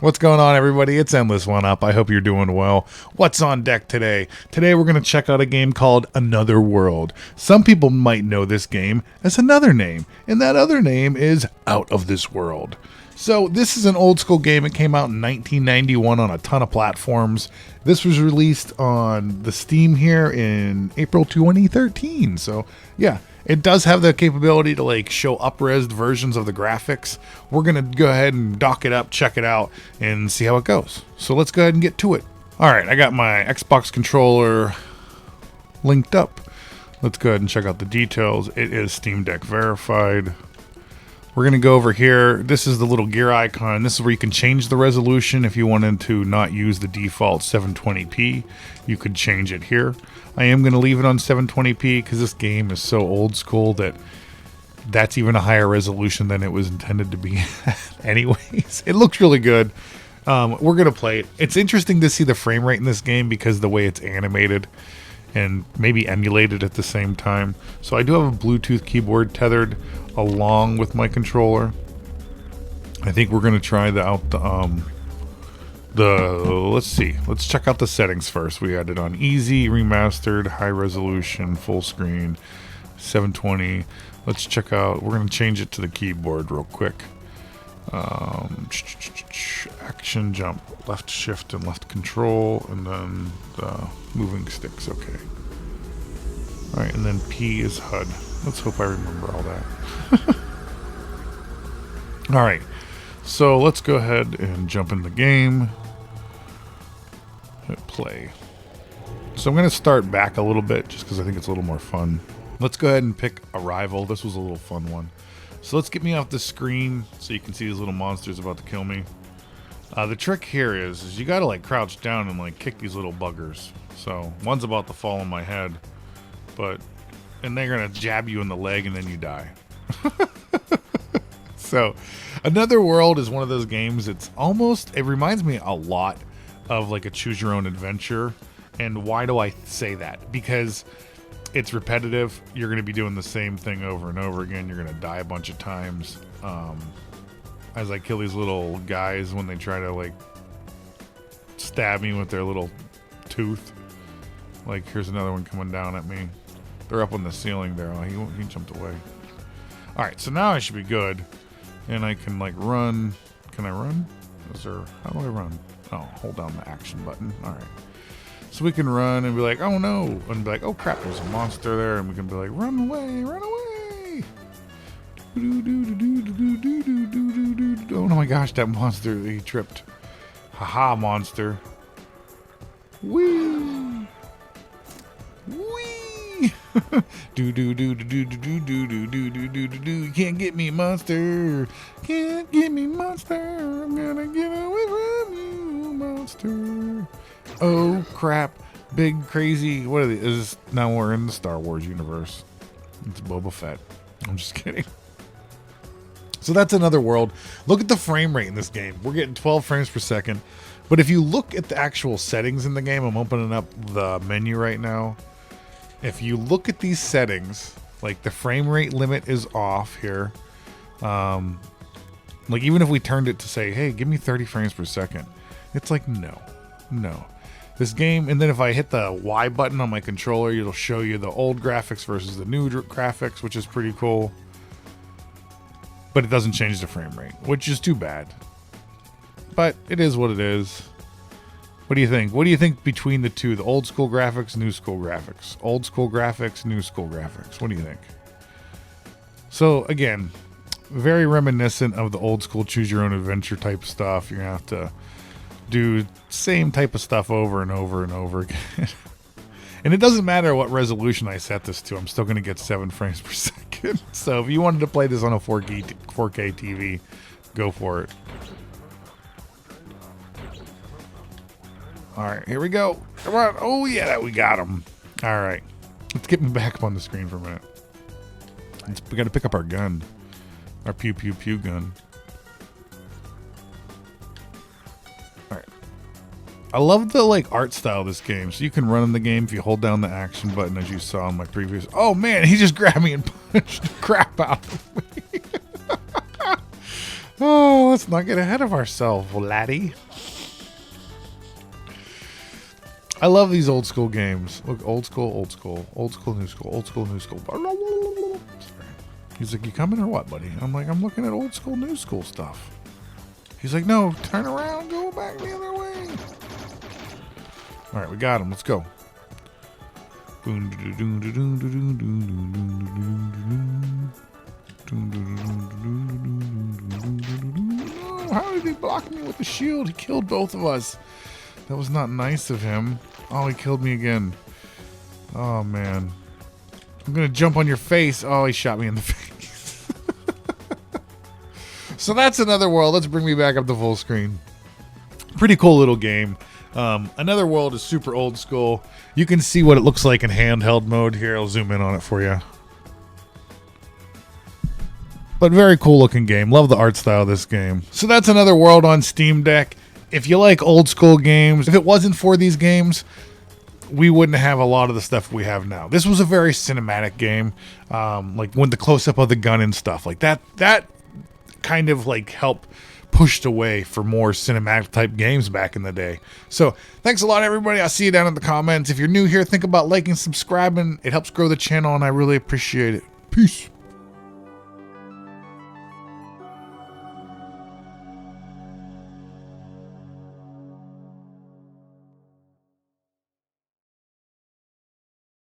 What's going on, everybody? It's Endless One Up. I hope you're doing well. What's on deck today? Today we're going to check out a game called Another World. Some people might know this game as another name, and that other name is Out of This World. So this is an old school game. It came out in 1991 on a ton of platforms. This was released on the Steam here in April 2013. So yeah, it does have the capability to like show up-resed versions of the graphics. We're going to go ahead and dock it up, check it out, and see how it goes. So let's go ahead and get to it. All right, I got my Xbox controller linked up. Let's go ahead and check out the details. It is Steam Deck verified. We're going to go over here. This is the little gear icon. This is where you can change the resolution. If you wanted to not use the default 720p, you could change it here. I am going to leave it on 720p because this game is so old school that that's even a higher resolution than it was intended to be anyways. It looks really good. We're going to play it. It's interesting to see the frame rate in this game because the way it's animated and maybe emulated at the same time. So I do have a Bluetooth keyboard tethered along with my controller. I think we're going to try let's see. Let's check out the settings first. We had it on easy, remastered, high resolution, full screen, 720. Let's check out, we're going to change it to the keyboard real quick. Action, jump, left shift and left control, and then the moving sticks. Okay. All right, and then P is HUD. Let's hope I remember all that. All right, so let's go ahead and jump in the game. Hit play. So I'm going to start back a little bit just because I think it's a little more fun. Let's go ahead and pick Arrival. This was a little fun one. So let's get me off the screen so you can see these little monsters about to kill me. The trick here is you got to like crouch down and like kick these little buggers. So one's about to fall on my head, and they're going to jab you in the leg and then you die. So Another World is one of those games. It reminds me a lot of like a choose your own adventure. And why do I say that? Because it's repetitive. You're going to be doing the same thing over and over again. You're going to die a bunch of times. As I kill these little guys when they try to like stab me with their little tooth. Like here's another one coming down at me. They're up on the ceiling there. Oh, he jumped away. All right, so now I should be good. And I can like run. Can I run? How do I run? Oh, hold down the action button. All right. So we can run and be like, oh no. And be like, oh crap, there's a monster there. And we can be like, run away, run away. Oh my gosh, that monster, he tripped. Haha, monster. Whee! Whee! You can't get me, monster. Can't get me, monster. I'm gonna get away from you, monster. Oh crap. Big crazy. What are these? Now we're in the Star Wars universe. It's Boba Fett. I'm just kidding. So that's Another World. Look at the frame rate in this game. We're getting 12 frames per second. But if you look at the actual settings in the game, I'm opening up the menu right now. If you look at these settings, like the frame rate limit is off here. Like even if we turned it to say, hey, give me 30 frames per second. It's like, no. This game, and then if I hit the Y button on my controller, it'll show you the old graphics versus the new graphics, which is pretty cool. But it doesn't change the frame rate, which is too bad. But it is what it is. What do you think? What do you think between the two? The old school graphics, new school graphics. Old school graphics, new school graphics. What do you think? So again, very reminiscent of the old school choose your own adventure type stuff. You're going to have to do same type of stuff over and over and over again. And it doesn't matter what resolution I set this to. I'm still going to get 7 frames per second. So if you wanted to play this on a 4K TV, go for it. All right, here we go. Come on. Oh, yeah, we got him. All right. Let's get me back up on the screen for a minute. We got to pick up our gun. Our pew, pew, pew gun. All right. I love the like art style of this game. So you can run in the game if you hold down the action button, as you saw in my previous. Oh, man, he just grabbed me and punched the crap out of me. Oh, let's not get ahead of ourselves, laddie. I love these old school games. Look, old school, new school, old school, new school. Sorry. He's like, you coming or what, buddy? I'm like, I'm looking at old school, new school stuff. He's like, no, turn around, go back the other way. All right, we got him. Let's go. How did he block me with the shield? He killed both of us. That was not nice of him. Oh, he killed me again. Oh, man. I'm going to jump on your face. Oh, he shot me in the face. So that's Another World. Let's bring me back up to full screen. Pretty cool little game. Another World is super old school. You can see what it looks like in handheld mode. Here, I'll zoom in on it for you. But very cool looking game. Love the art style of this game. So that's Another World on Steam Deck. If you like old school games, if it wasn't for these games, we wouldn't have a lot of the stuff we have now. This was a very cinematic game. Like when the close up of the gun and stuff like that kind of like helped pushed away for more cinematic type games back in the day. So thanks a lot, everybody. I'll see you down in the comments. If you're new here, think about liking, subscribing. It helps grow the channel and I really appreciate it. Peace.